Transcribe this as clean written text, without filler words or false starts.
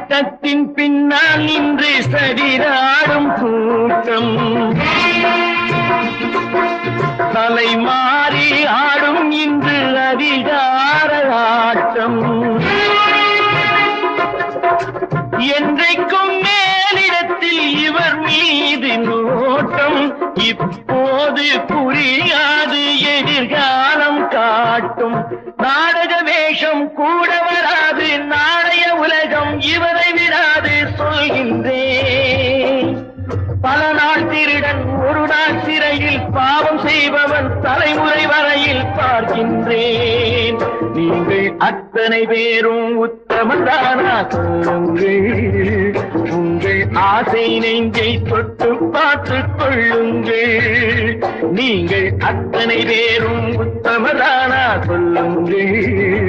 சட்டத்தின் பின்னால் நின்று சதிராடும் கூட்டம் தலை மாறி ஆடும் இன்று அதிகார ஆட்டம் என்றைக்கும் மேலிடத்தில் இவர் மீது நோட்டம் இப்போது புரியாது எதிர்காலம் காட்டும் நாடக வேஷம் கூட வராது நாளைய உலகம் இவரை விடாது சொல்கின்றேன் பல நாள் திருடன் ஒரு நாள் சிறையில் பாவம் செய்பவன் தலைமுறை வரையில் பார்க்கின்றேன் நீங்கள் அத்தனை பேரும் உத்தமதானா சொல்லுங்கள் உங்கள் ஆசை நெஞ்சை தொட்டு பார்த்துக் கொள்ளுங்கள் நீங்கள் அத்தனை பேரும் உத்தமதானா சொல்லுங்கள்